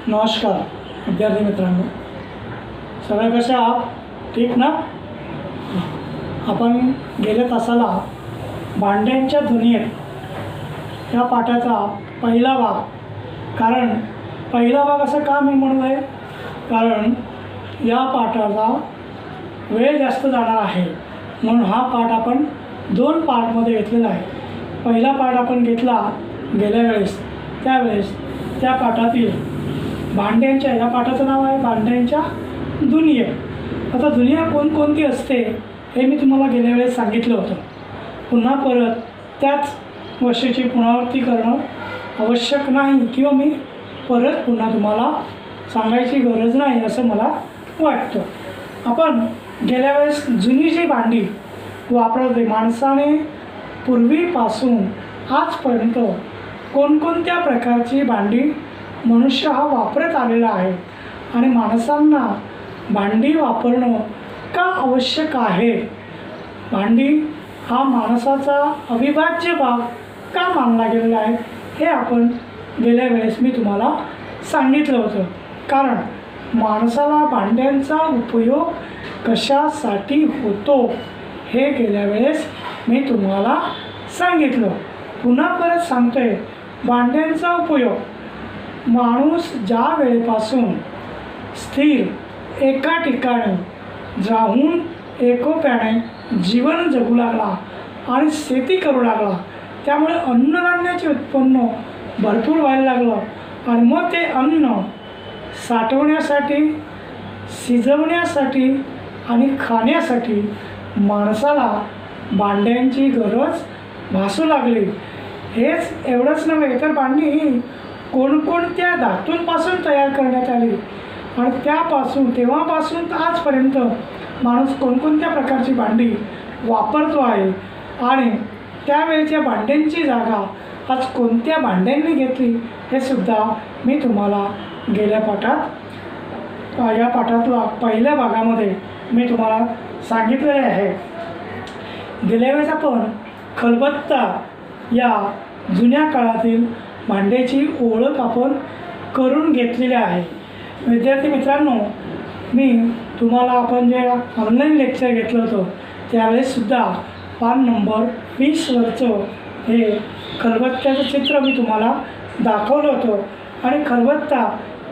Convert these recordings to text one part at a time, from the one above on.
नमस्कार विद्यार्थी मित्रांनो, सगळे कसे आहात? ठीक ना? आपण गेल्या तासाला भांड्यांच्या दुनियेत या पाठाचा पहिला भाग, कारण पहिला भाग असं का मी म्हणू आहे, कारण या पाठाचा वेळ जास्त जाणार आहे, म्हणून हा पाठ आपण 2 पार्टमध्ये घेतलेला आहे. पहिला पाठ आपण घेतला गेल्या वेळेस, त्यावेळेस त्या पाठातील भांड्यांच्या, या पाठाचं नाव आहे भांड्यांच्या दुनियेत. आता दुनिया कोणकोणती असते हे मी तुम्हाला गेल्या वेळेस सांगितलं होतं. पुन्हा परत त्याच गोष्टीची पुनरावृत्ती करणं आवश्यक नाही, किंवा मी परत पुन्हा तुम्हाला सांगायची गरज नाही असं मला वाटतं. आपण गेल्या वेळेस जुनी जी भांडी वापरत होते, माणसाने पूर्वीपासून आजपर्यंत कोणकोणत्या प्रकारची भांडी मनुष्य हा वापरत आलेला आहे आणि माणसांना भांडी वापरणं का आवश्यक आहे, भांडी हा माणसाचा अविभाज्य भाग का मानला गेलेला आहे, हे आपण गेल्या वेळेस मी तुम्हाला सांगितलं होतं. कारण माणसाला भांड्यांचा उपयोग कशासाठी होतो हे गेल्या वेळेस मी तुम्हाला सांगितलं. पुन्हा परत सांगतो आहे, भांड्यांचा उपयोग माणूस ज्या वेळेपासून स्थिर एका ठिकाणी राहून एकोप्याने जीवन जगू लागला आणि शेती करू लागला, त्यामुळे अन्नधान्याचे उत्पन्न भरपूर व्हायला लागलं आणि मग ते अन्न साठवण्यासाठी, शिजवण्यासाठी आणि खाण्यासाठी माणसाला भांड्यांची गरज भासू लागली. हेच एवढंच नव्हे, तर भांडी ही कोणकोणत्या धातूंपासून तयार करण्यात आली आणि तेव्हापासून आजपर्यंत माणूस कोणकोणत्या प्रकारची भांडी वापरतो आहे आणि त्यावेळेच्या भांड्यांची जागा आज कोणत्या भांड्यांनी घेतली हे सुद्धा मी तुम्हाला गेल्या पाठात, या पाठातला पहिल्या भागामध्ये मी तुम्हाला सांगितलेले आहे. गेल्या वेळेस आपण खलबत्ता या जुन्या काळातील भांड्याची ओळख आपण करून घेतलेली आहे. विद्यार्थी मित्रांनो, मी तुम्हाला आपण जे ऑनलाईन लेक्चर घेतलं होतं त्यावेळेससुद्धा पान नंबर 20वरचं हे खलबत्त्याचं चित्र मी तुम्हाला दाखवलं होतं आणि खलबत्ता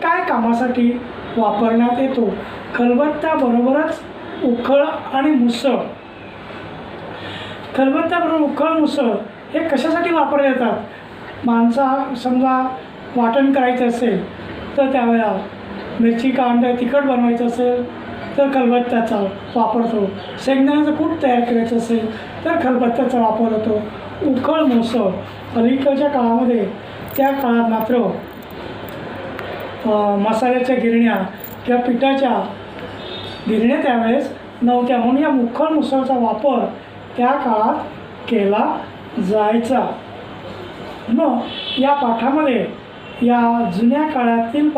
काय कामासाठी वापरण्यात येतो, खलबत्त्याबरोबरच उखळ आणि मुसळ, खलबत्त्याबरोबर उखळ मुसळ हे कशासाठी वापरले जातात. समजा वाटण करायचं असेल तर त्यावेळेला मिरची कांदा तिखट बनवायचं असेल तर खलबत्त्याचा वापरतो, शेंगदाण्याचं कूट तयार करायचं असेल तर खलबत्त्याचा वापर होतो. उखळ मुसळ अलीकडच्या काळामध्ये, त्या काळात मात्र मसाल्याच्या गिरण्या किंवा पिठाच्या गिरण्या त्यावेळेस नव्हत्या, म्हणून या उखळ मुसळचा वापर त्या काळात केला जायचा. मग या पाठामध्ये या जुन्या काळातील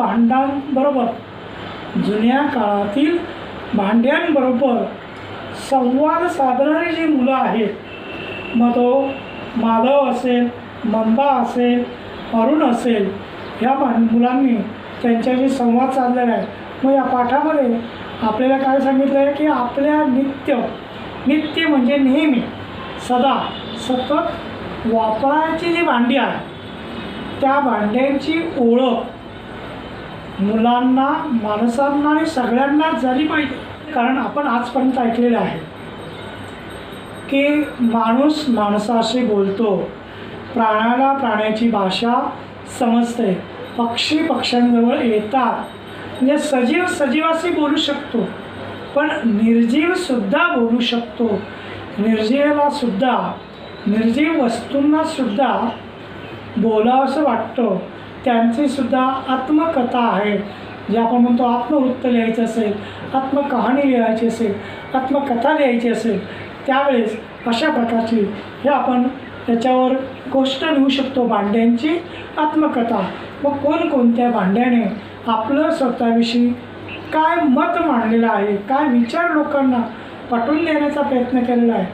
भांड्यांबरोबर संवाद साधणारी जी मुलं आहेत, मग तो माधव असेल, मंदा असेल, अरुण असेल, ह्या मुलांनी त्यांच्याशी संवाद साधलेला आहे. मग या पाठामध्ये आपल्याला काय सांगितलं आहे की आपल्या नित्य म्हणजे नेहमी, सदा, सतत वापरायची जी भांडी आहे त्या भांड्यांची ओळख मुलांना, माणसांना आणि सगळ्यांना झाली पाहिजे. कारण आपण आजपर्यंत ऐकलेलं आहे की माणूस माणसाशी बोलतो, प्राण्याला प्राण्याची भाषा समजते, पक्षी पक्ष्यांजवळ येतात, म्हणजे सजीव सजीवाशी बोलू शकतो, पण निर्जीवसुद्धा बोलू शकतो. निर्जीव वस्तूंनासुद्धा बोलावंसं वाटतं. त्यांचीसुद्धा आत्मकथा आहे, जे आपण म्हणतो आत्मवृत्त लिहायचं असेल, आत्मकहाणी लिहायची असेल, आत्मकथा लिहायची असेल, त्यावेळेस अशा प्रकारची हे आपण त्याच्यावर गोष्ट लिहू शकतो, भांड्यांची आत्मकथा. मग कोणकोणत्या भांड्याने आपलं स्वतःविषयी काय मत मांडलेलं आहे, काय विचार लोकांना पटवून देण्याचा प्रयत्न केलेला आहे.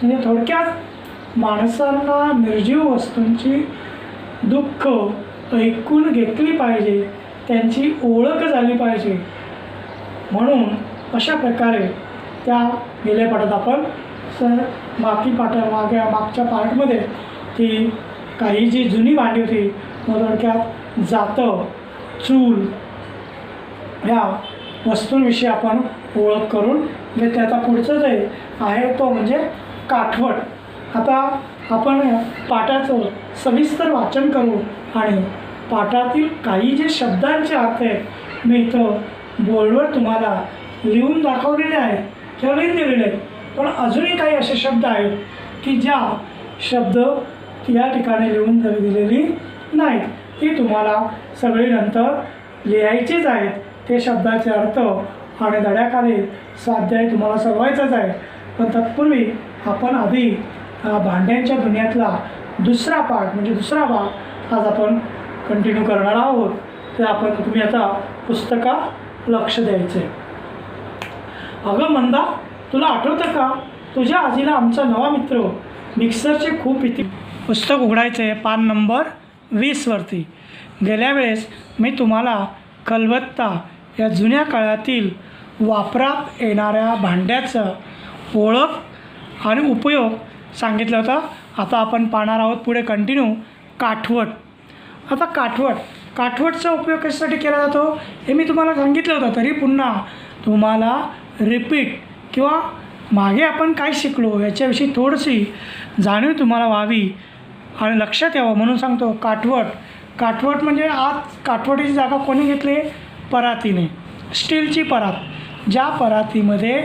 म्हणजे थोडक्यात माणसांना निर्जीव वस्तूंची दुःख ऐकून घेतली पाहिजे त्यांची ओळख झाली पाहिजे. म्हणून अशा प्रकारे त्या गेल्या पाठात आपण मागच्या पार्टमध्ये ती काही जी जुनी भांडी होती थोडक्यात जातं, चूल ह्या वस्तूंविषयी आपण ओळख करून घेतली. आता पुढचं जे आहे तो म्हणजे काठवट. आता आपण पाठाचं सविस्तर वाचन करू आणि पाठातील काही जे शब्दांचे अर्थ आहेत मी इथं बोर्डवर तुम्हाला लिहून दाखवलेले आहेत किंवा लिहून दिलेले आहेत. पण अजूनही काही असे शब्द आहेत की ज्या शब्द या ठिकाणी लिहून दिलेली नाहीत. ती तुम्हाला सगळी नंतर लिहायचीच आहेत. ते शब्दाचे अर्थ आणि धड्याखाली स्वाध्याय तुम्हाला सोडवायचाच आहे. पण तत्पूर्वी आपण आधी भांड्यांच्या दुनियातला दुसरा पाठ म्हणजे दुसरा भाग आज आपण कंटिन्यू करणार आहोत. ते आपण तुम्ही आता पुस्तकात लक्ष द्यायचे. अगं मंदा, तुला आठवतं का तुझ्या आजीला आमचा नवा मित्र मिक्सरची खूप भीती. पुस्तक उघडायचं आहे पान नंबर 20वरती. गेल्या वेळेस मी तुम्हाला खलबत्ता या जुन्या काळातील वापरात येणाऱ्या भांड्याचं ओळख आणि उपयोग सांगितलं होतं. आता आपण पाहणार आहोत पुढे कंटिन्यू काठवट. आता काठवटचा उपयोग कशासाठी केला जातो हे मी तुम्हाला सांगितलं होतं. तरी पुन्हा तुम्हाला रिपीट किंवा मागे आपण काय शिकलो याच्याविषयी थोडीशी जाणीव तुम्हाला व्हावी आणि लक्षात यावं म्हणून सांगतो. काठवट म्हणजे आज काठवटीची जागा कोणी घेतली? परातीने. स्टीलची परात. ज्या परातीमध्ये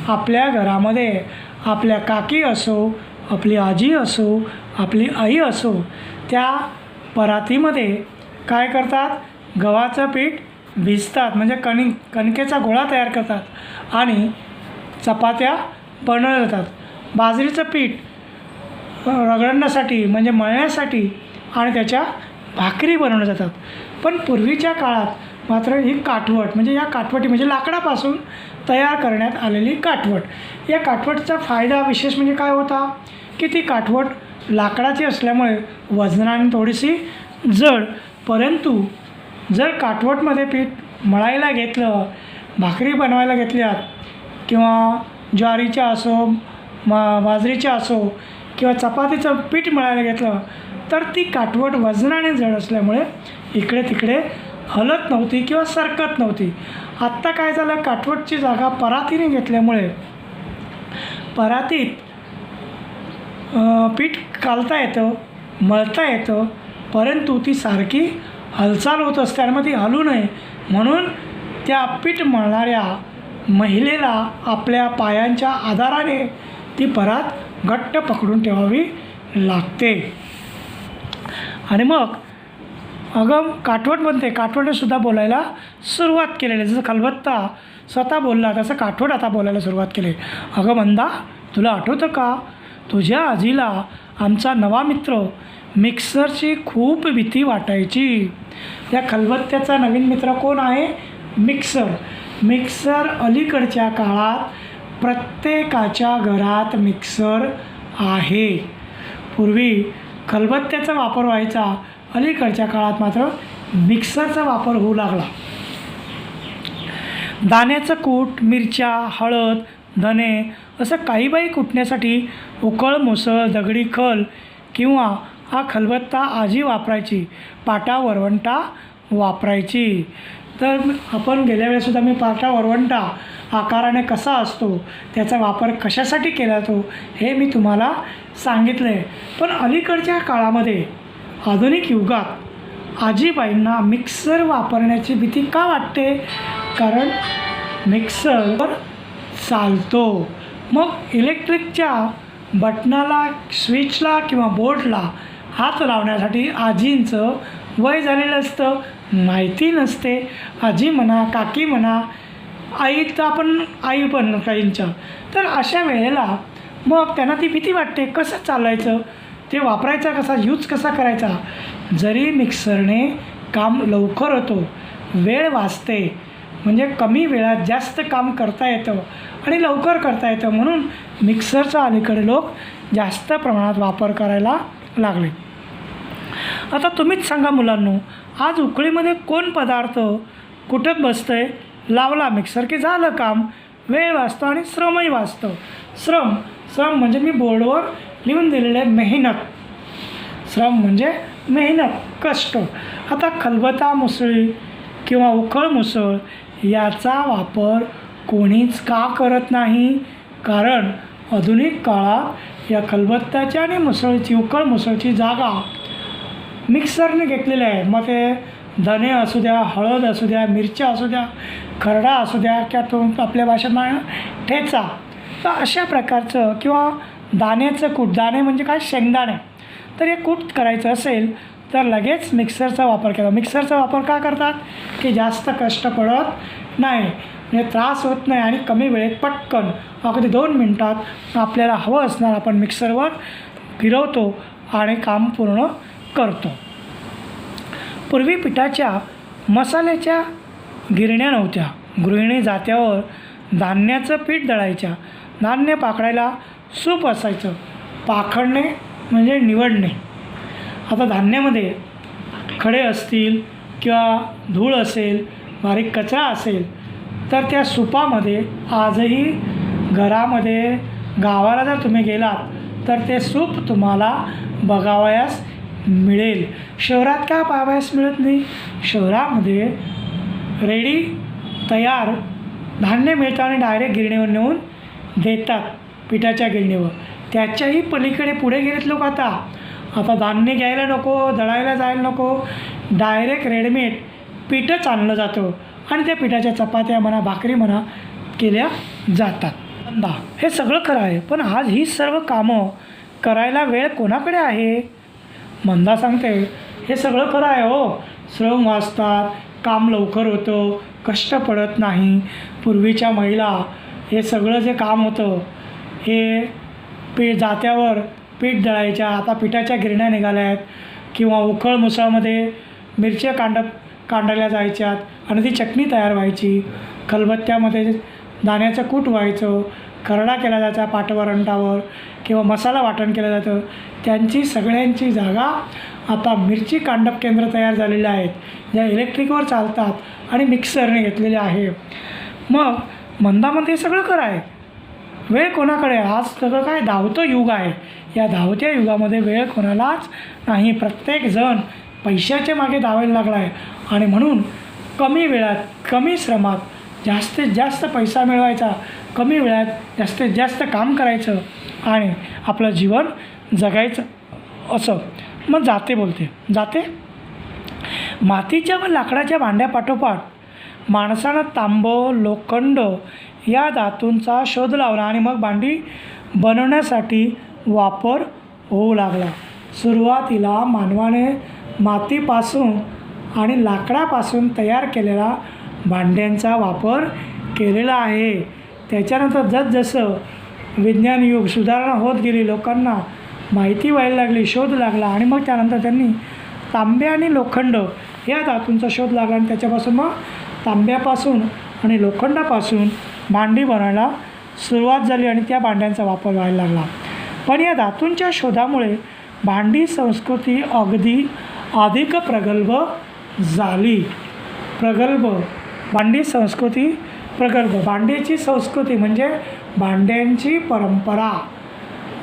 आपल्या घरामध्ये आपल्या काकी असो, आपली आजी असो, आपली आई असो, त्या परातीमध्ये काय करतात? गव्हाचं पीठ भिजतात म्हणजे कणकेचा गोळा तयार करतात आणि चपात्या बनवल्या जातात. बाजरीचं पीठ रगडण्यासाठी म्हणजे मळण्यासाठी आणि त्याच्या भाकरी बनवल्या जातात. पण पूर्वीच्या काळात मात्र ही काठवट म्हणजे या काठवटी म्हणजे लाकडापासून तयार करण्यात आलेली काठवट. या काठवटचा फायदा विशेष म्हणजे काय होता की ती काठवट लाकडाची असल्यामुळे वजनाने थोडीशी जड. परंतु जर काठवटमध्ये पीठ मळायला घेतलं, भाकरी बनवायला घेतल्यात किंवा ज्वारीच्या असो बाजरीच्या असो किंवा चपातीचं पीठ मळायला घेतलं तर ती काठवट वजनाने जड असल्यामुळे इकडे तिकडे हलत नव्हती किंवा सरकत नव्हती. आत्ता काय झालं, काठवटची जागा परातीने घेतल्यामुळे परातीत पीठ कालता येतं, मळता येतं, परंतु ती सारखी हालचाल होत असते आणि मग ती हलू नये म्हणून त्या पीठ मळणाऱ्या महिलेला आपल्या पायांच्या आधाराने ती परात घट्ट पकडून ठेवावी लागते. आणि मग अगं काठवट बनते. काठवटने सुद्धा बोलायला सुरुवात केलेली आहे. जसं खलबत्ता स्वतः बोलला तसं काठवट आता बोलायला सुरुवात केली. अगं मंदा, तुला आठवतं का तुझ्या आजीला आमचा नवा मित्र मिक्सरची खूप भीती वाटायची. त्या खलबत्त्याचा नवीन मित्र कोण आहे? मिक्सर अलीकडच्या काळात प्रत्येकाच्या घरात मिक्सर आहे. पूर्वी खलबत्त्याचा वापर व्हायचा, अलीकडच्या काळात मात्र मिक्सरचा वापर होऊ लागला. दाण्याचं कूट, मिरच्या, हळद, धने असं काही कुटण्यासाठी उकळ, मुसळ, दगडी खल किंवा हा खलबत्ता आजी वापरायची. पाटा वरवंटा वापरायची. तर आपण गेल्या वेळेसुद्धा मी पाटा वरवंटा आकाराने कसा असतो, त्याचा वापर कशासाठी केला जातो हे मी तुम्हाला सांगितलं आहे. पण अलीकडच्या काळामध्ये आधुनिक युगात आजीबाईंना मिक्सर वापरण्याची भीती का वाटते? कारण मिक्सर चालतो. मग इलेक्ट्रिकच्या बटनाला, स्विचला किंवा बोर्डला हात लावण्यासाठी आजींचं वय झालेलं असतं, माहिती नसते. आजी म्हणा, काकी म्हणा, आई तर आपण आई पण काहींच्या. तर अशा वेळेला मग त्यांना ती भीती वाटते. कसं चालवायचं, ते वापरायचा कसा, यूज कसा करायचा. जरी मिक्सरने काम लवकर होतो, वेळ वाचते म्हणजे कमी वेळात जास्त काम करता येतं आणि लवकर करता येतं म्हणून मिक्सरचा अलीकडे लोक जास्त प्रमाणात वापर करायला लागले. आता तुम्हीच सांगा मुलांनो, आज उकळीमध्ये कोण पदार्थ कुठत बसतंय, लावला मिक्सर की झालं काम. वेळ वाचतो आणि श्रमही वाचतो. श्रम श्रम म्हणजे मी बोर्डवर लिहून दिलेलं आहे मेहनत. श्रम म्हणजे मेहनत, कष्ट. आता खलबत्ता मुसळी किंवा उखळ मुसळ याचा वापर कोणीच का करत नाही? कारण आधुनिक काळात या खलबत्त्याची आणि मुसळीची, उखळ मुसळची जागा मिक्सरने घेतलेली आहे. मग ते धने असू द्या, हळद असू द्या, मिरच्या असू द्या, खरडा असू द्या, किंवा तो आपल्या भाषेत ठेचा. तर अशा प्रकारचं, किंवा दाण्याचं कूट, दाणे म्हणजे काय, शेंगदाणे. तर हे कूट करायचं असेल तर लगेच मिक्सरचा वापर केला. मिक्सरचा वापर का करतात की जास्त कष्ट पडत नाही, म्हणजे त्रास होत नाही आणि कमी वेळेत पटकन अगदी 2 मिनटात आपल्याला हवं असणार आपण मिक्सरवर फिरवतो आणि काम पूर्ण करतो. पूर्वी पिठाच्या मसाल्याच्या गिरण्या नव्हत्या. गृहिणी जात्यावर धान्याचं पीठ दळायच्या. धान्य पाकडायला सूप असायचं. पाखडणे म्हणजे निवडणे. आता धान्यामध्ये खडे असतील किंवा धूळ असेल, बारीक कचरा असेल, तर त्या सुपामध्ये आजही घरामध्ये, गावाला जर तुम्ही गेलात तर ते सूप तुम्हाला बघावयास मिळेल. शहरात का पाहावयास मिळत नाही? शहरामध्ये रेडी तयार धान्य मिळतं आणि डायरेक्ट गिरणीवर नेऊन देतात, पिठाच्या गिरणीवर. त्याच्याही पलीकडे पुढे गेलेत लोक. आता धान्य घ्यायला नको, दळायला जायला नको, डायरेक्ट रेडीमेड पीठच आणलं जातं आणि त्या पिठाच्या चपात्या म्हणा, भाकरी म्हणा केल्या जातात. हे सगळं खरं आहे, पण आज ही सर्व कामं करायला वेळ कोणाकडे आहे? मंदा सांगते हे सगळं खरं आहे हो. श्रम वाचतात, काम लवकर होतं, कष्ट पडत नाही. पूर्वीच्या महिला हे सगळं जे काम होतं हे जात्यावर पीठ दळायच्या. आता पिठाच्या गिरण्या निघाल्या आहेत, किंवा उखळ मुसळमध्ये मिरच्या कांडल्या जायच्यात आणि ती चटणी तयार व्हायची. खलबत्त्यामध्ये दाण्याचं कूट व्हायचं, खरडा केला जायचा पाटवरंटावर, किंवा मसाला वाटण केलं जातं. त्यांची सगळ्यांची जागा आता मिरची कांडप केंद्र तयार झालेले आहेत, ज्या इलेक्ट्रिकवर चालतात आणि मिक्सरने घेतलेले आहे. मग मंदामध्ये सगळं खरं आहे. वेळ कोणाकडे? आज सगळं काय धावतं युग आहे. या धावत्या युगामध्ये वेळ कोणालाच नाही. प्रत्येकजण पैशाच्या मागे धावायला लागला आहे आणि म्हणून कमी वेळात, कमी श्रमात जास्तीत जास्त पैसा मिळवायचा, कमी वेळात जास्तीत जास्त काम करायचं आणि आपलं जीवन जगायचं असं. मग जाते बोलते. जाते मातीच्या व लाकडाच्या भांड्यापाठोपाठ माणसानं तांब, लोखंड या धातूंचा शोध लावला आणि मग भांडी बनवण्यासाठी वापर होऊ लागला. सुरुवातीला मानवाने मातीपासून आणि लाकडापासून तयार केलेला भांड्यांचा वापर केलेला आहे. त्याच्यानंतर जसजसं विज्ञान युग सुधारणा होत गेली, लोकांना माहिती व्हायला लागली, शोध लागला आणि मग त्यानंतर त्यांनी तांबे आणि लोखंड या धातूंचा शोध लागला आणि त्याच्यापासून मग तांब्यापासून आणि लोखंडापासून भांडी बनवायला सुरुवात झाली आणि त्या भांड्यांचा वापर व्हायला लागला. पण या धातूंच्या शोधामुळे भांडी संस्कृती अगदी अधिक प्रगल्भ झाली. भांडी संस्कृती प्रगल्भ. भांड्याची संस्कृती म्हणजे भांड्यांची परंपरा.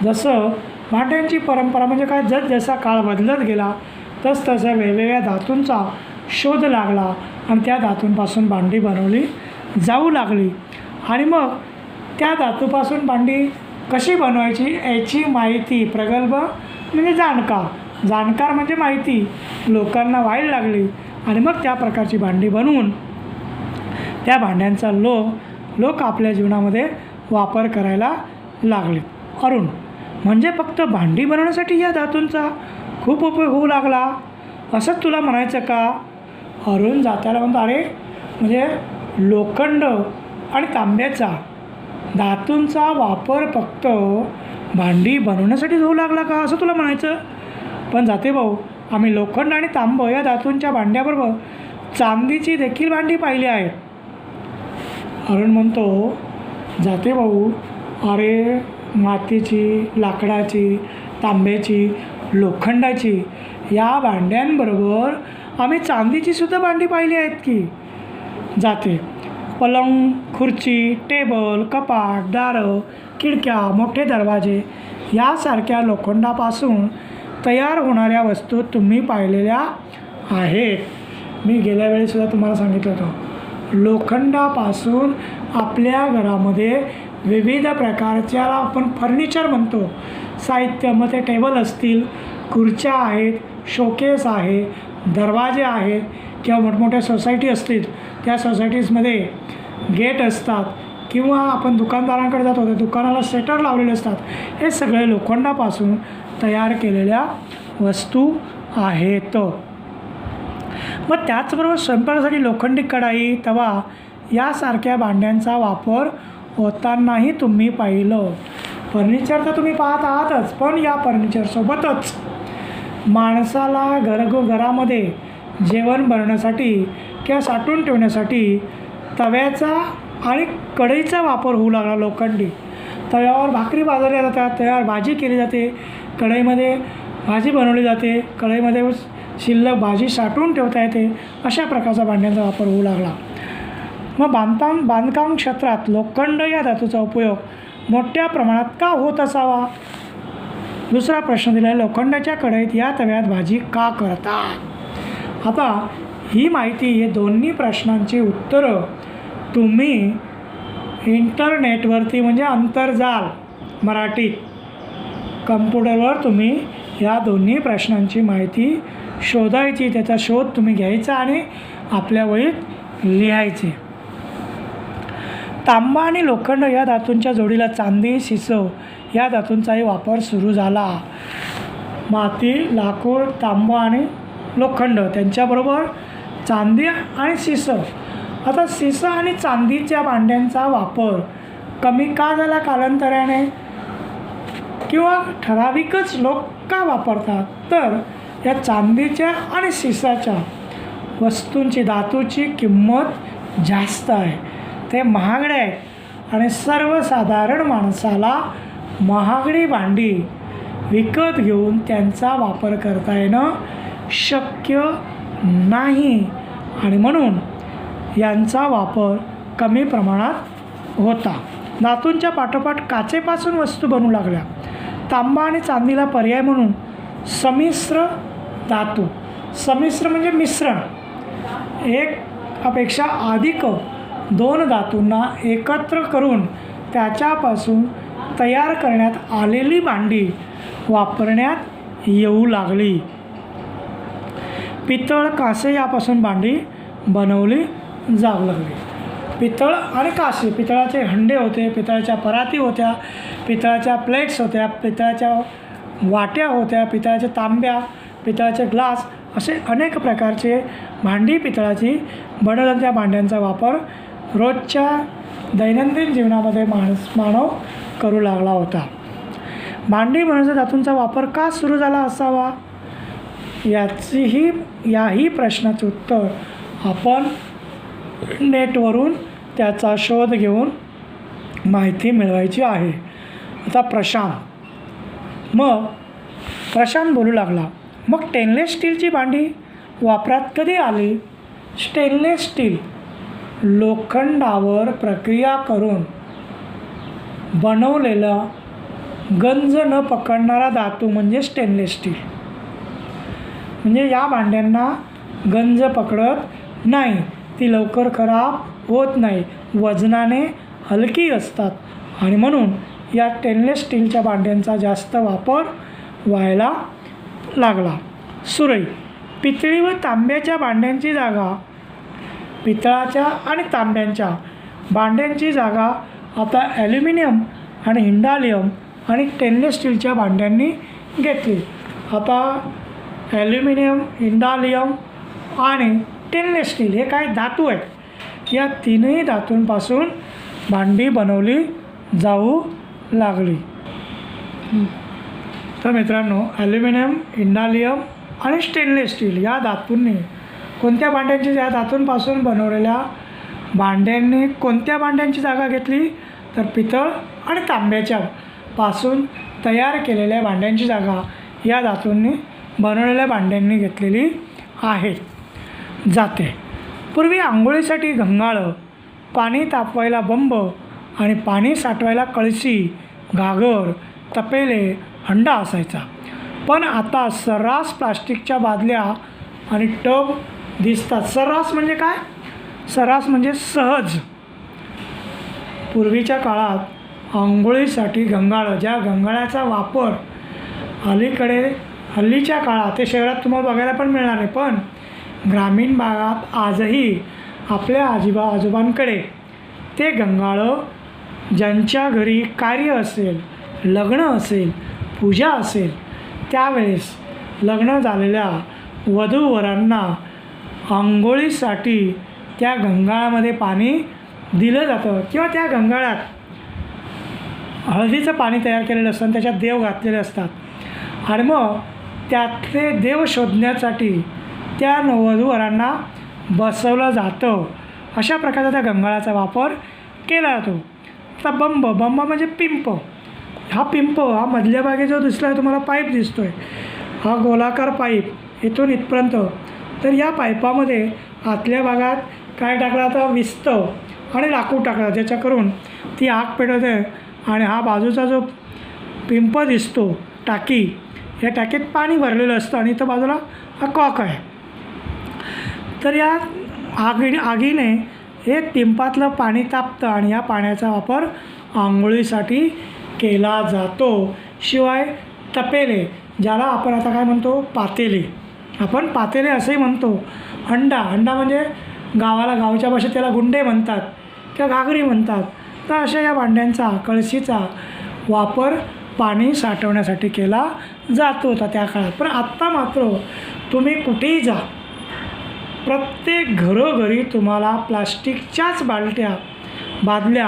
जसं भांड्यांची परंपरा म्हणजे काय, जसा काळ बदलत गेला तसतशा वेगवेगळ्या धातूंचा शोध लागला आणि त्या धातूंपासून भांडी बनवली जाऊ लागली. आणि मग त्या धातूपासून भांडी कशी बनवायची याची माहिती प्रगल्भ म्हणजे जाणकार म्हणजे माहिती लोकांना व्हायला लागली आणि मग त्या प्रकारची भांडी बनवून त्या भांड्यांचा लोक आपल्या जीवनामध्ये वापर करायला लागले. अरुण म्हणजे फक्त भांडी बनवण्यासाठी या धातूंचा खूप उपयोग होऊ लागला असंच तुला म्हणायचं का? अरुण जात्याला म्हणतो, अरे म्हणजे लोखंड आणि तांब्याचा धातूंचा वापर फक्त भांडी बनवण्यासाठी होऊ लागला का असं तुला म्हणायचं? पण जाते भाऊ, आम्ही लोखंड आणि तांब या धातूंच्या भांड्याबरोबर चांदीची देखील भांडी पाहिली आहेत. अरुण म्हणतो, जाते भाऊ, अरे मातीची, लाकडाची, तांब्याची, लोखंडाची या भांड्यांबरोबर आम्ही चांदीचीसुद्धा भांडी पाहिली आहेत की जाते. पलंग, खुर्ची, टेबल, कपाट, दारं, खिडक्या, मोठे दरवाजे यासारख्या लोखंडापासून तयार होणाऱ्या वस्तू तुम्ही पाहिलेल्या आहेत. मी गेल्या वेळीसुद्धा तुम्हाला सांगितलं होतं, लोखंडापासून आपल्या घरामध्ये विविध प्रकारच्या आपण फर्निचर म्हणतो साहित्य, मग ते टेबल असतील, खुर्च्या आहेत, शोकेस आहे, दरवाजे आहेत किंवा मोठमोठ्या सोसायटी असतील त्या सोसायटीजमध्ये गेट असतात किंवा आपण दुकानदारांकडे जातो त्या दुकानाला शटर लावलेले असतात. हे सगळे लोखंडापासून तयार केलेल्या वस्तू आहेत. मग त्याचबरोबर स्वयंपाकासाठी लोखंडी कढाई, तवा यासारख्या भांड्यांचा वापर होतानाही तुम्ही पाहिलं. फर्निचर तर तुम्ही पाहत आहातच, पण या फर्निचरसोबतच माणसाला घरामध्ये जेवण बनवण्यासाठी किंवा साठवून ठेवण्यासाठी तव्याचा आणि कढईचा वापर होऊ लागला. लोखंडी तव्यावर भाकरी भाजल्या जातात, तव्यावर भाजी केली जाते, कढईमध्ये भाजी बनवली जाते, कढईमध्ये शिल्लक भाजी साठवून ठेवता येते. अशा प्रकारचा भांड्यांचा वापर होऊ लागला. मग बांधकाम क्षेत्रात लोखंड या धातूचा उपयोग मोठ्या प्रमाणात का होत असावा? दुसरा प्रश्न दिला आहे, लोखंडाच्या कढईत या तव्यात भाजी का करतात? आता ही माहिती, हे दोन्ही प्रश्नांची उत्तरं तुम्ही इंटरनेटवरती म्हणजे आंतरजाल मराठीत कम्प्युटरवर तुम्ही या दोन्ही प्रश्नांची माहिती शोधायची, त्याचा शोध तुम्ही घ्यायचा आणि आपल्या वहीत लिहायचे. तांबा आणि लोखंड या धातूंच्या जोडीला चांदी, शिसं या धातूंचाही वापर सुरू झाला. माती, लाकूड, तांबा आणि लोखंड त्यांच्याबरोबर चांदी आणि शिसं. आता शिसं आणि चांदीच्या भांड्यांचा वापर कमी का झाला कालांतराने किंवा ठराविकच लोक का वापरतात? तर या चांदीच्या आणि शिसाच्या वस्तूंची, धातूची किंमत जास्त आहे, ते महागडे आहेत आणि सर्वसाधारण माणसाला महागडी भांडी विकत घेऊन त्यांचा वापर करता येणं शक्य नाही आणि म्हणून यांचा वापर कमी प्रमाणात होता. धातूंच्या पाठोपाठ काचेपासून वस्तू बनू लागल्या. तांबा आणि चांदीला पर्याय म्हणून संमिश्र धातू, संमिश्र म्हणजे मिश्रण, एकापेक्षा अधिक दोन धातूंना एकत्र करून त्याच्यापासून तयार करण्यात आलेली भांडी वापरण्यात येऊ लागली. पितळ, कांसे यापासून भांडी बनवली जाऊ लागली. पितळ आणि कांसे, पितळाचे हंडे होते, पितळाच्या पराती होत्या, पितळाच्या प्लेट्स होत्या, पितळाच्या वाट्या होत्या, पितळाच्या तांब्या, पितळाचे ग्लास, असे अनेक प्रकारचे भांडी पितळाची बनवल्या. त्या भांड्यांचा वापर रोजच्या दैनंदिन जीवनामध्ये मानव करू लागला होता. भांडी बनवण्याच्या धातूंचा वापर का सुरू झाला असावा याही प्रश्नाचं उत्तर आपण नेटवरून त्याचा शोध घेऊन माहिती मिळवायची आहे. आता प्रशांत बोलू लागला, मग स्टेनलेस स्टीलची भांडी वापरात कधी आली? स्टेनलेस स्टील लोखंडावर प्रक्रिया करून बनवलेला गंज न पकडणारा धातू म्हणजे स्टेनलेस स्टील. म्हणजे या भांड्यांना गंज पकडत नाही, ती लवकर खराब होत नाही, वजनाने हलकी असतात आणि म्हणून या स्टेनलेस स्टीलच्या भांड्यांचा जास्त वापर व्हायला लागला. सुरई, पितळी व तांब्याच्या भांड्यांची जागा, पितळाच्या आणि तांब्यांच्या भांड्यांची जागा आता ॲल्युमिनियम आणि हिंडालियम आणि स्टेनलेस स्टीलच्या भांड्यांनी घेतली. आता ॲल्युमिनियम, हिंडालियम आणि स्टेनलेस स्टील हे काय धातू आहेत, या तीनही धातूंपासून भांडी बनवली जाऊ लागली. तर मित्रांनो, ॲल्युमिनियम, हिंडालियम आणि स्टेनलेस स्टील या धातूंनी कोणत्या भांड्यांची, या धातूंपासून बनवलेल्या भांड्यांनी कोणत्या भांड्यांची जागा घेतली? तर पितळ आणि तांब्याच्या पासून तयार केलेल्या भांड्यांची जागा या धातूंनी बनवलेल्या भांड्यांनी घेतलेली आहे. जाते. पूर्वी आंघोळीसाठी घंगाळं, पाणी तापवायला बंब आणि पाणी साठवायला कळशी, घागर, तपेले, हंडा असायचा. पण आता सर्रास प्लास्टिकच्या बादल्या आणि टब दिसतात. सर्रास म्हणजे काय? सर्रास म्हणजे सहज. पूर्वीच्या काळात आंघोळीसाठी घंगाळं, ज्या घंगाळाचा वापर हल्लीच्या काळात ते शहरात तुम्हाला बघायला पण मिळणार नाही, पण ग्रामीण भागात आजही आपल्या आजोबांकडे ते घंगाळं ज्यांच्या घरी कार्य असेल, लग्न असेल, पूजा असेल, त्यावेळेस लग्न झालेल्या वधूवरांना आंघोळीसाठी त्या घंगाळामध्ये पाणी दिलं जातं किंवा त्या घंगाळात हळदीचं पाणी तयार केलेलं असतं आणि त्याच्यात देव घातलेले असतात आणि मग त्यातले देव शोधण्यासाठी त्या वधूवरांना बसवलं जातं. अशा प्रकारचा त्या घंगाळाचा वापर केला जातो. आता बंब म्हणजे पिंप. हा पिंप हा मधल्या भागी जो दिसला आहे तुम्हाला पाईप दिसतो आहे, हा गोलाकार पाईप इथून इथपर्यंत. तर या पाईपामध्ये आतल्या भागात काय टाकलं जातं? विस्तव आणि लाकूड टाकलं, ज्याच्या करून ती आग पेटवते. आणि हा बाजूचा जो पिंप दिसतो, टाकी, या टाकीत पाणी भरलेलं असतं आणि इथं बाजूला हा कॉक आहे. तर या आगीने हे पिंपातलं पाणी तापतं आणि या पाण्याचा वापर आंघोळीसाठी केला जातो. शिवाय तपेले, ज्याला आपण आता काय म्हणतो? पातेले. आपण पातेले असंही म्हणतो. हंडा म्हणजे गावच्या भाषेत त्याला गुंडे म्हणतात किंवा घागरी म्हणतात. तर अशा या भांड्यांचा, कळशीचा वापर पाणी साठवण्यासाठी केला जात होता त्या काळात. पण आत्ता मात्र तुम्ही कुठेही जा, प्रत्येक घरोघरी तुम्हाला प्लास्टिकच्याच बादल्या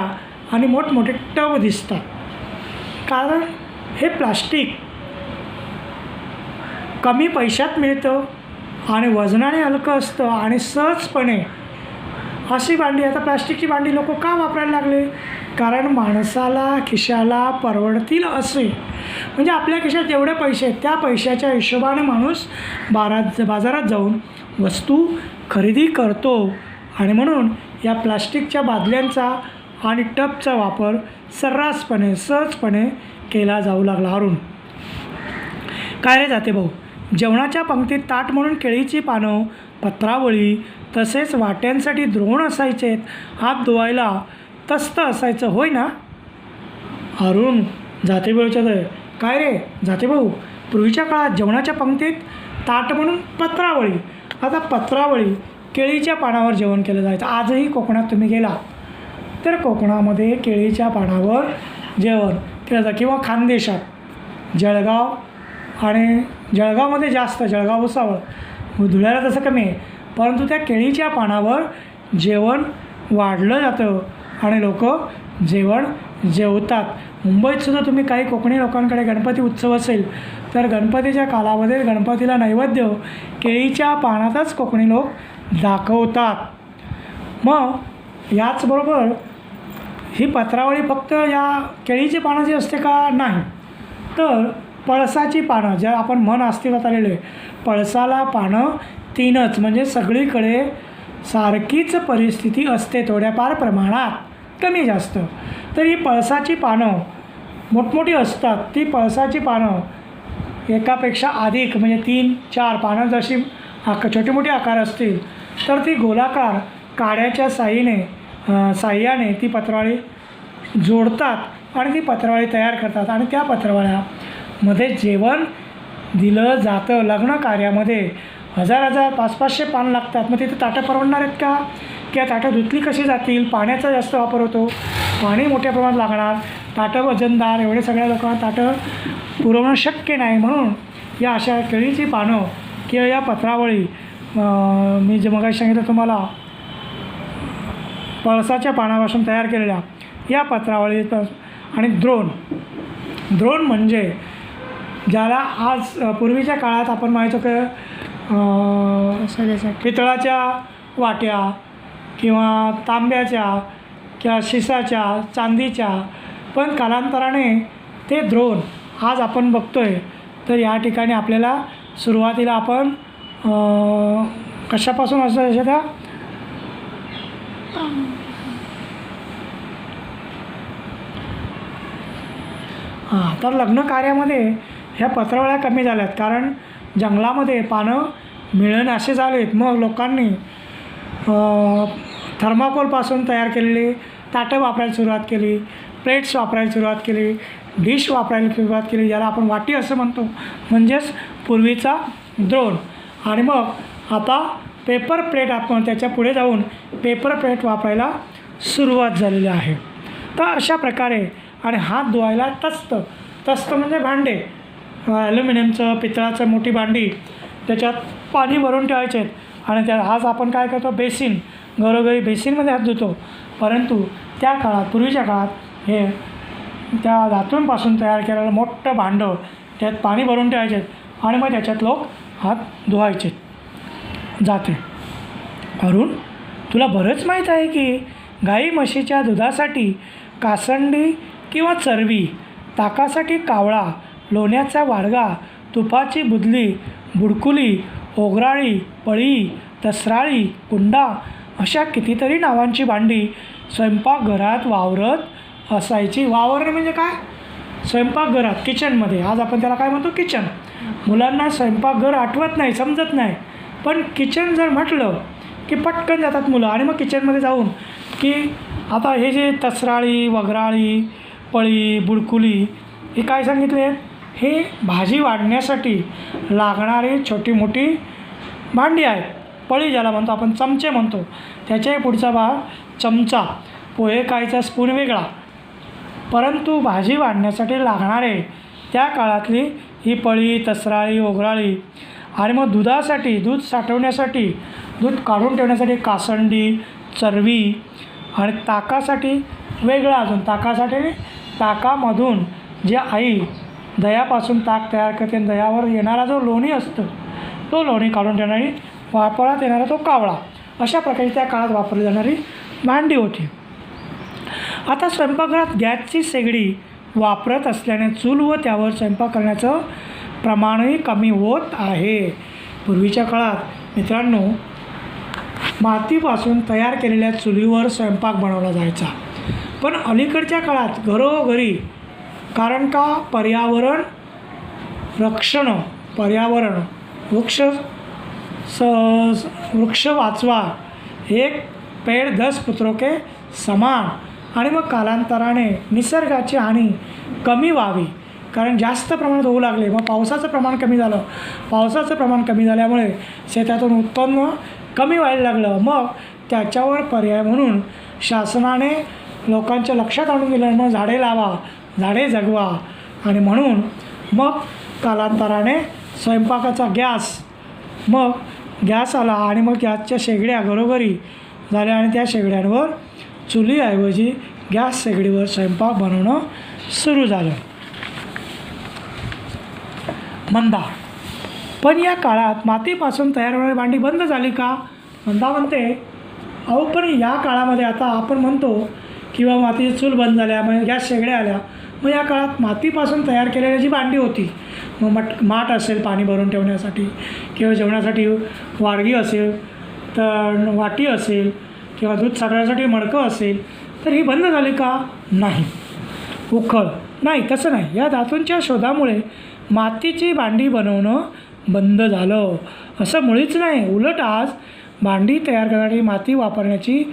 आणि मोठमोठे टब दिसतात. कारण हे प्लास्टिक कमी पैशात मिळतं आणि वजनाने हलकं असतं आणि सहजपणे अशी भांडी, आता प्लास्टिकची भांडी लोक का वापरायला लागले? कारण माणसाला खिशाला परवडतील असे, म्हणजे आपल्या खिशात जेवढे पैसे आहेत त्या पैशाच्या हिशोबाने माणूस बाजारात जाऊन वस्तू खरेदी करतो. आणि म्हणून या प्लास्टिकच्या बादल्यांचा आणि टबचा वापर सर्रासपणे सहजपणे केला जाऊ लागला. अरुण, काय रे जाते भाऊ? जेवणाच्या पंक्तीत ताट म्हणून केळीची पानं, पत्रावळी, तसेच वाट्यांसाठी द्रोण असायचे. हात धुवायला तस्त असायचं, होय ना? अरुण जातेभाऊ विचारतोय, काय रे जातेभाऊ, पूर्वीच्या काळात जेवणाच्या पंक्तीत ताट म्हणून पत्रावळी. आता पत्रावळी, केळीच्या पानावर जेवण केलं जायचं. आजही कोकणात तुम्ही गेला तर कोकणामध्ये केळीच्या पानावर जेवण केलं जातं. किंवा खानदेशात, जळगावमध्ये जास्त, जळगाव भुसावळ, धुळ्याला तसं कमी आहे, परंतु त्या केळीच्या पानावर जेवण वाढलं जातं आणि लोक जेवण जेवतात. मुंबईतसुद्धा तुम्ही काही कोकणी लोकांकडे गणपती उत्सव असेल तर गणपतीच्या कालामध्ये गणपतीला नैवेद्य केळीच्या पानातच कोकणी लोक दाखवतात. मग याचबरोबर ही पत्रावळी फक्त या केळीची पानं जी असते का? नाही, तर पळसाची पानं, ज्या आपण मन अस्तित्वात आलेलं आहे, पळसाला पानं 3च, म्हणजे सगळीकडे सारखीच परिस्थिती असते, थोड्याफार प्रमाणात कमी जास्त. तर ही पळसाची पानं मोठमोठी असतात. ती पळसाची पानं एकापेक्षा अधिक, म्हणजे 3-4 पानं जशी छोटी मोठी आकार असतील तर ती गोलाकार काड्याच्या साह्याने ती पत्रावळी जोडतात आणि ती पत्रावळी तयार करतात आणि त्या पत्रावळ्यामध्ये जेवण दिलं जातं. लग्न कार्यामध्ये 1000-1000, 500-500 पानं लागतात. मग तिथे ताटं परवडणार आहेत का? किंवा ताटं धुतली कशी जातील? पाण्याचा जास्त वापर होतो, पाणी मोठ्या प्रमाणात लागणार, ताटं वजनदार, एवढे सगळ्या लोकांना ताटं पुरवणं शक्य नाही. म्हणून या अशा केळीची पानं किंवा या पत्रावळी, मी जे मगाशी सांगितलं तुम्हाला, पळसाच्या पानापासून तयार केलेल्या या पत्रावळी. आणि द्रोण म्हणजे ज्याला आज पूर्वीच्या काळात आपण माहिती पितळाच्या वाट्या किंवा तांब्याच्या किंवा शिसाच्या, चांदीच्या, पण कालांतराने ते द्रोण आज आपण बघतो आहे. तर या ठिकाणी आपल्याला सुरुवातीला आपण कशापासून असायच्या त्या? तर लग्न कार्यामध्ये ह्या पत्रावळ्या कमी झाल्यात, कारण जंगलामध्ये पानं मिळेनासे झालेत. मग लोकांनी थर्माकोलपासून तयार केलेली ताटं वापरायला सुरुवात केली, प्लेट्स वापरायला सुरुवात केली, डिश वापरायला सुरुवात केली, ज्याला आपण वाटी असं म्हणतो, म्हणजेच पूर्वीचा द्रोण. आणि मग आता पेपर प्लेट, आपण त्याच्या पुढे जाऊन पेपर प्लेट वापरायला सुरुवात झालेली आहे. तर अशा प्रकारे. आणि हात धुवायला तस्त म्हणजे भांडे, ॲल्युमिनियमचं, पितळाचं मोठी भांडी, त्याच्यात पाणी भरून ठेवायचे आहेत. आणि त्या आज आपण काय करतो, बेसिन, घरोघरी बेसिनमध्ये हात धुतो. परंतु त्या काळात, पूर्वीच्या काळात हे त्या धातूंपासून तयार केलेलं मोठं भांडं, त्यात पाणी भरून ठेवायचे आणि मग त्याच्यात लोक हात धुवायचे. जाते. अरुण, तुला बरंच माहीत आहे की गाई म्हशीच्या दुधासाठी कासंडी किंवा चरबी, ताकासाठी कावळा, लोण्याचा वाडगा, तुपाची बुदली, बुडकुली, ओगराळी, पळी, तसराळी, कुंडा अशा कितीतरी नावांची भांडी स्वयंपाकघरात वावरत असायची. वावरणे म्हणजे काय? स्वयंपाकघरात, किचनमध्ये. आज आपण त्याला काय म्हणतो, किचन. मुलांना स्वयंपाकघर आठवत नाही, समजत नाही, पण किचन जर म्हटलं की पटकन जातात मुलं. आणि मग किचनमध्ये जाऊन की आता हे जे तसराळी, वगराळी, पळी, बुडकुली हे काय सांगितले आहेत, हे भाजी वाढण्यासाठी लागणारी छोटी मोठी भांडी आहेत. पळी ज्याला म्हणतो आपण, चमचे म्हणतो, त्याच्याही पुढचा भाग चमचा, पोहे खायचा स्पून वेगळा. परंतु भाजी वाढण्यासाठी लागणारे त्या काळातली ही पळी, तसराळी, ओगराळी. आणि मग दुधासाठी, दूध साठवण्यासाठी, दूध काढून ठेवण्यासाठी कासंडी, चरबी. आणि ताकासाठी वेगळं अजून, ताकामधून जे आई दह्यापासून ताक तयार करते, दह्यावर येणारा जो लोणी असतो तो लोणी काढून ठेवणारी, वापरात येणारा तो कावळा. अशा प्रकारे त्या काळात वापरली जाणारी भांडी होती. आता स्वयंपाकघरात गॅसची शेगडी वापरत असल्याने चूल व त्यावर स्वयंपाक करण्याचं प्रमाणही कमी होत आहे. पूर्वीच्या काळात मित्रांनो मातीपासून तयार केलेल्या चुलीवर स्वयंपाक बनवला जायचा. पण अलीकडच्या काळात घरोघरी, कारण का पर्यावरण रक्षण, वृक्ष वाचवा, एक पेड़ 10 पुत्रों के समान. आणि मग कालांतराने निसर्गाची हानी कमी व्हावी, कारण जास्त प्रमाणात होऊ लागले. मग पावसाचं प्रमाण कमी झालं, पावसाचं प्रमाण कमी झाल्यामुळे शेतातून उत्पन्न कमी व्हायला लागलं. मग त्याच्यावर पर्याय म्हणून शासनाने लोकांच्या लक्षात आणून दिलं, मग झाडे लावा, झाडे जगवा. आणि म्हणून मग कालांतराने स्वयंपाकाचा गॅस आला. आणि मग गॅसच्या शेगड्या घरोघरी झाल्या आणि त्या शेगड्यांवर चुलीऐवजी गॅस शेगडीवर स्वयंपाक बनवणं सुरू झालं. मंदा, पण या काळात मातीपासून तयार होणारी भांडी बंद झाली का? मंदा म्हणते, अहो पण या काळामध्ये आता आपण म्हणतो किंवा मातीची चूल बंद झाल्या, मग गॅस शेगड्या आल्या. मग या काळात मातीपासून तयार केलेली जी भांडी होती, मग माठ असेल पाणी भरून ठेवण्यासाठी, किंवा जेवणासाठी वाडगी असेल, तर वाटी असेल, किंवा दूध साठवण्यासाठी मडकं असेल, तर ही बंद झाली का? नाही. उखळ नाही, तसं नाही. या धातूंच्या शोधामुळे मातीची भांडी बनवणं बंद झालं असं मुळीच नाही. उलट आज भांडी तयार करण्यासाठी माती वापरण्याची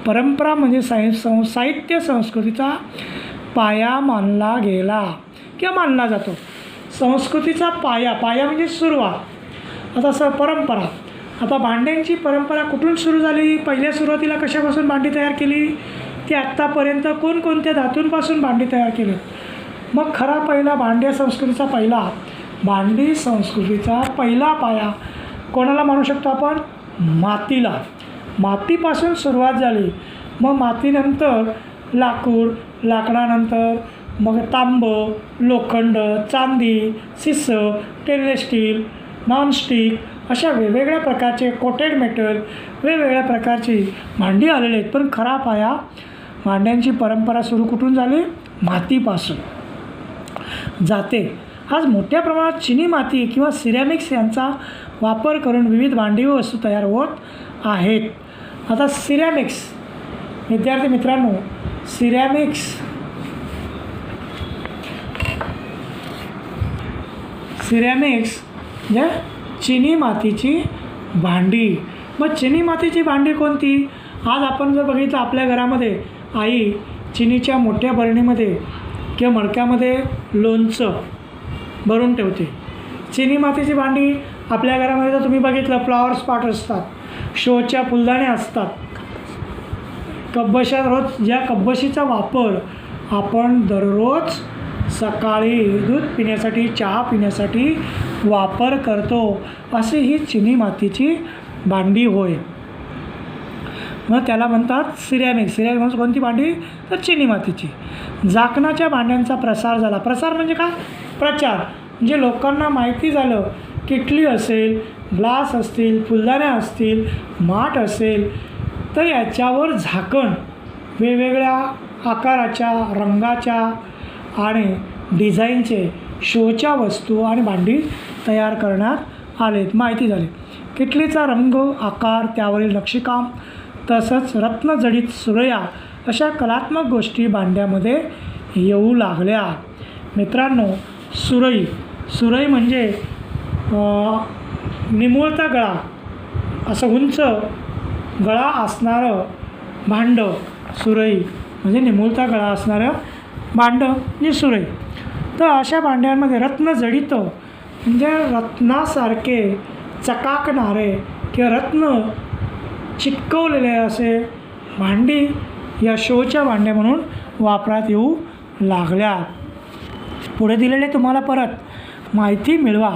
परंपरा म्हणजे साहित्य संस्कृतीचा पाया मानला गेला किंवा मानला जातो. संस्कृतीचा पाया म्हणजे सुरुवात. आता परंपरा, आता भांड्यांची परंपरा कुठून सुरू झाली? पहिल्या सुरुवातीला कशापासून भांडी तयार केली ती आत्तापर्यंत कोणकोणत्या धातूंपासून भांडी तयार केली? मग खरा पहिला भांडी संस्कृतीचा पहिला पाया कोणाला म्हणू शकतो आपण? मातीला. मातीपासून सुरुवात झाली. मग मातीनंतर लाकडानंतर मग तांबं, लोखंड, चांदी, शिसं, स्टेनलेस स्टील, नॉनस्टिक अशा वेगवेगळ्या प्रकारचे कोटेड मेटल, वेगवेगळ्या प्रकारची भांडी आलेली आहेत. पण खरा पाया भांड्यांची परंपरा सुरू कुठून झाली? मातीपासून जाते. आज मोठ्या प्रमाणात चिनी माती किंवा सिरॅमिक्स यांचा वापर करून विविध भांडी व वस्तू तयार होत आहेत. आता सिरॅमिक्स, विद्यार्थी मित्रांनो, सिरॅमिक्स म्हणजे चिनी मातीची भांडी. मग चिनी मातीची भांडी कोणती? आज आपण जर बघितलं आपल्या घरामध्ये आई चिनीच्या मोठ्या बरणीमध्ये किंवा मडक्यामध्ये लोणचं भरून ठेवते. चिनी मातीची भांडी आपल्या घरामध्ये जर तुम्ही बघितलं फ्लॉवर स्पॉट असतात, शोच्या फुलदाण्या असतात, कब्बशा, रोज ज्या कब्बशीचा वापर आपण दररोज सकाळी दूध पिण्यासाठी, चहा पिण्यासाठी वापर करतो, अशी ही चिनी मातीची भांडी होय. मग त्याला म्हणतात सिरॅमिक्स. सिरॅमिक्स कोणती भांडी? तर चिनी मातीची. झाकणाच्या भांड्यांचा प्रसार झाला. प्रसार म्हणजे काय? प्रचार. म्हणजे लोकांना माहिती झालं, किटली असेल, ग्लास असतील, फुलदाण्या असतील, माठ असेल, तर याच्यावर झाकण वेगवेगळ्या आकाराच्या, रंगाच्या आणि डिझाईनचे शोच्या वस्तू आणि भांडी तयार करण्यात आलेत. माहिती झाली. किटलीचा रंग, आकार, त्यावरील नक्षीकाम, तसंच रत्नजडित सुरया अशा कलात्मक गोष्टी भांड्यामध्ये येऊ लागल्या. मित्रांनो, सुरई म्हणजे निमुळता गळा, असं उंच गळा असणारं भांडं. सुरई म्हणजे निमुळता गळा असणारं भांडं म्हणजे सुरई. तर अशा भांड्यांमध्ये रत्नजडित म्हणजे रत्नासारखे चकाकणारे किंवा रत्न चिटकवलेले असे भांडी या शोच्या भांड्या म्हणून वापरात येऊ लागल्या. पुढे दिलेले तुम्हाला परत माहिती मिळवा.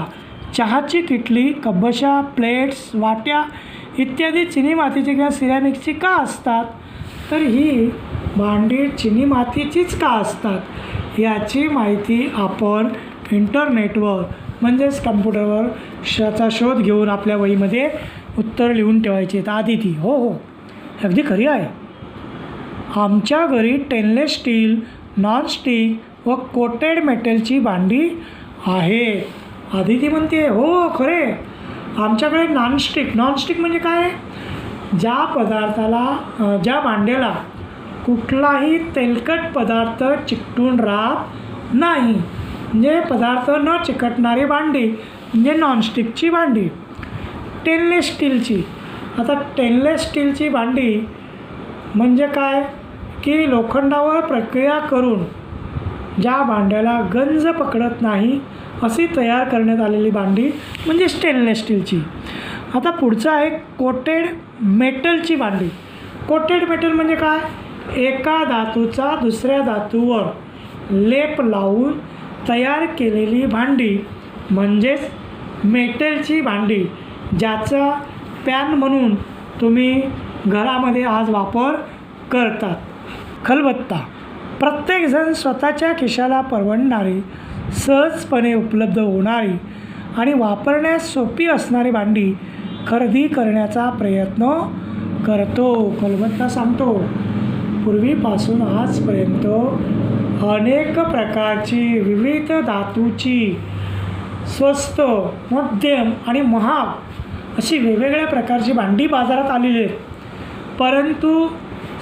चहाची किटली, कब्बशा, प्लेट्स, वाट्या इत्यादी चिनी मातीची किंवा सिरॅमिक्सची का असतात? तर ही भांडी चिनी मातीचीच का असतात याची माहिती आपण इंटरनेटवर म्हणजेच कम्प्युटरवर चा शोध घेऊन आपल्या वहीमध्ये उत्तर लिहून ठेवायचे आहेत. आधी ती हो अगदी खरी आहे. आमच्या घरी स्टेनलेस स्टील, नॉनस्टिक व कोटेड मेटलची भांडी आहे. आदिती म्हणते हो खरे, आमच्याकडे नॉनस्टिक म्हणजे काय? ज्या भांड्याला कुठलाही तेलकट पदार्थ चिकटून राहत नाही, म्हणजे पदार्थ न चिकटणारी भांडी म्हणजे नॉनस्टिकची भांडी. स्टेनलेस स्टीलची, आता स्टेनलेस स्टीलची भांडी म्हणजे काय की लोखंडावर प्रक्रिया करून ज्या भांड्याला गंज पकडत नाही अशी तयार करण्यात आलेली भांडी म्हणजे स्टेनलेस स्टीलची. आता पुढचं आहे कोटेड मेटलची भांडी. कोटेड मेटल म्हणजे काय? एका धातूचा दुसऱ्या धातूवर लेप लावून तयार केलेली भांडी म्हणजेच मेटलची भांडी, ज्याचा पॅन म्हणून तुम्ही घरामध्ये आज वापर करतात. खलबत्ता, प्रत्येकजण स्वतःच्या खिशाला परवडणारी, सहजपणे उपलब्ध होणारी आणि वापरण्यास सोपी असणारी भांडी खरेदी करण्याचा प्रयत्न करतो. खलबत्ता सांगतो, पूर्वीपासून आजपर्यंत अनेक प्रकारची विविध धातूची स्वस्त, मध्यम आणि महाग अशी वेगवेगळ्या प्रकारची भांडी बाजारात आलेली आहेत. परंतु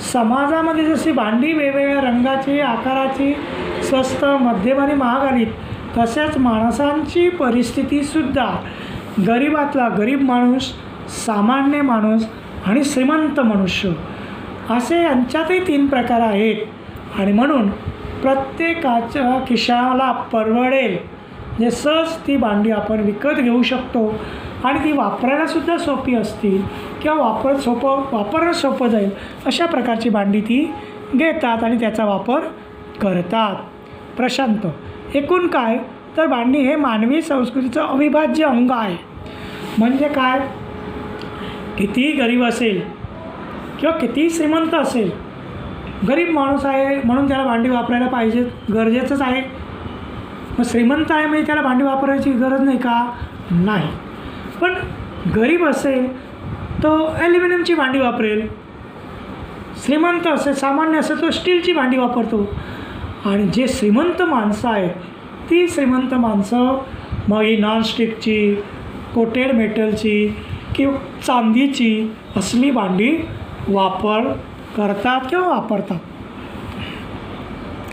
समाजामध्ये जशी भांडी वेगवेगळ्या रंगाची, आकाराची, स्वस्त, मध्यम आणि महाग आली, तशाच माणसांची परिस्थितीसुद्धा गरिबातला गरीब माणूस, सामान्य माणूस आणि श्रीमंत मनुष्य असे यांच्यातही 3 प्रकार आहेत. आणि म्हणून प्रत्येकाच्या खिशाला परवडेल जे सहज ती भांडी आपण विकत घेऊ शकतो आणि ती वापरायलासुद्धा सोपी असतील किंवा वापरणं सोपं जाईल अशा प्रकारची भांडी ती घेतात आणि त्याचा वापर करतात. प्रशांत, एकूण काय तर भांडी हे मानवी संस्कृतीचं अविभाज्य अंग आहे. म्हणजे काय? कितीही गरीब असेल किंवा कितीही श्रीमंत असेल, गरीब माणूस आहे म्हणून त्याला भांडी वापरायला पाहिजे, गरजेचंच आहे. मग श्रीमंत आहे म्हणजे त्याला भांडी वापरायची गरज नाही का? नाही. पण गरीब असेल तो ॲल्युमिनियमची भांडी वापरेल, श्रीमंत असेल, सामान्य असेल तो स्टीलची भांडी वापरतो. आणि जे श्रीमंत माणसं आहेत ती श्रीमंत माणसं मग ही नॉनस्टिकची, कोटेड मेटलची किंवा चांदीची असली भांडी वापर करतात किंवा वापरतात.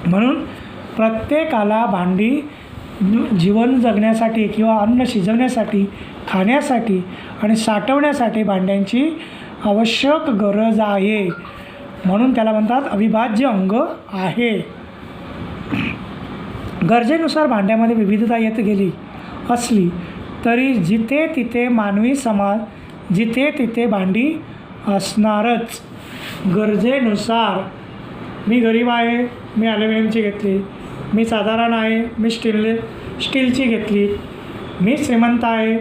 म्हणून प्रत्येकाला भांडी जीवन जगण्यासाठी किंवा अन्न शिजवण्यासाठी, खाण्यासाठी आणि साठवण्यासाठी भांड्यांची आवश्यक गरज आहे. म्हणून त्याला म्हणतात अविभाज्य अंग आहे. गरजेनुसार भांड्यामध्ये विविधता येत गेली असली तरी जिथे तिथे मानवी समाज, जिथे तिथे भांडी असणारच. गरजेनुसार मी गरीब आहे, मी ॲल्युमिनियमची घेतली. मी साधारण आहे, मी स्टीलची घेतली. मी श्रीमंत आहे,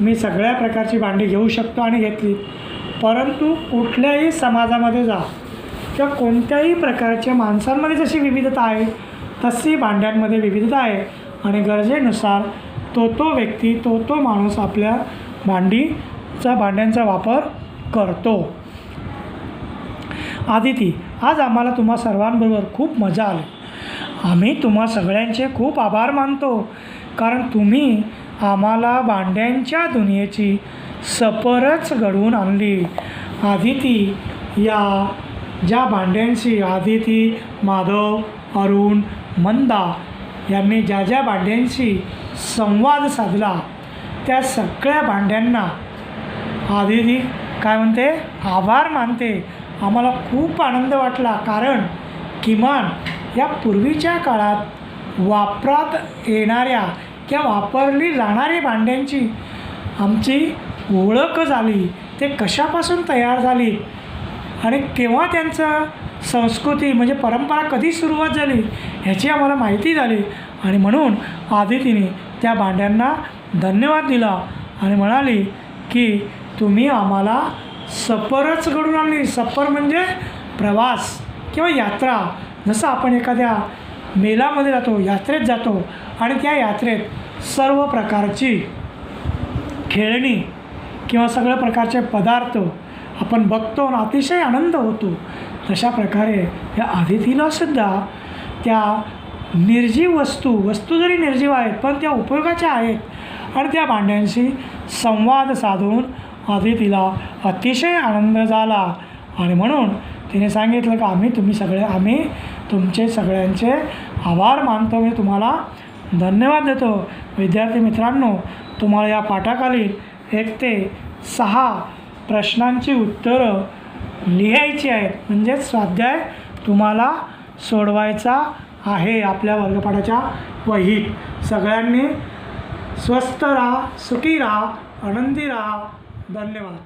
मी सगळ्या प्रकारची भांडी घेऊ शकतो आणि घेतली. परंतु कुठल्याही समाजामध्ये जा किंवा कोणत्याही प्रकारच्या माणसांमध्ये जशी विविधता आहे तशी भांड्यांमध्ये विविधता आहे. आणि गरजेनुसार तो व्यक्ती, तो माणूस आपल्या भांड्यांचा वापर करतो. आदिती, आज आम्हाला तुम्हा सर्वांबरोबर खूप मजा आली. आम्ही तुम्हा सगळ्यांचे खूप आभार मानतो, कारण तुम्ही आम्हाला भांड्यांच्या दुनियेची सफरच घडवून आणली. आदिती, या ज्या भांड्यांशी आदिती, माधव, अरुण, मंदा यांनी ज्या भांड्यांशी संवाद साधला त्या सगळ्या भांड्यांना आदिती काय म्हणते, आभार मानते. आम्हाला खूप आनंद वाटला, कारण किमान या पूर्वीच्या काळात वापरात येणाऱ्या किंवा वापरली जाणारी भांड्यांची आमची ओळख झाली. ते कशापासून तयार झाली आणि केव्हा त्यांचं संस्कृती म्हणजे परंपरा कधी सुरुवात झाली ह्याची आम्हाला माहिती झाली. आणि म्हणून आदितीने त्या भांड्यांना धन्यवाद दिला आणि म्हणाली की तुम्ही आम्हाला सफरच घडून आणली. सफर म्हणजे प्रवास किंवा यात्रा. जसं आपण एखाद्या मेळ्यामध्ये जातो, यात्रेत जातो आणि त्या यात्रेत सर्व प्रकारची खेळणी किंवा सगळ्या प्रकारचे पदार्थ आपण बघतो आणि अतिशय आनंद होतो. तशा प्रकारे या आदितीलासुद्धा त्या निर्जीव वस्तू जरी निर्जीव आहेत पण त्या उपयोगाच्या आहेत आणि त्या भांड्यांशी संवाद साधून आदितीला अतिशय आनंद झाला. आणि म्हणून तिने सांगितलं की आम्ही तुमचे सगळ्यांचे आभार मानतो, मी तुम्हाला धन्यवाद देतो. विद्यार्थी मित्रांनो, तुम्हाला या पाठाखालील 1 ते 6 प्रश्नांची उत्तरं लिहायची आहेत. म्हणजेच स्वाध्याय तुम्हाला सोडवायचा आहे आपल्या वर्गपाठाच्या वहीत. सगळ्यांनी स्वस्थ राहा, सुखी राहा, आनंदी राहा. धन्यवाद.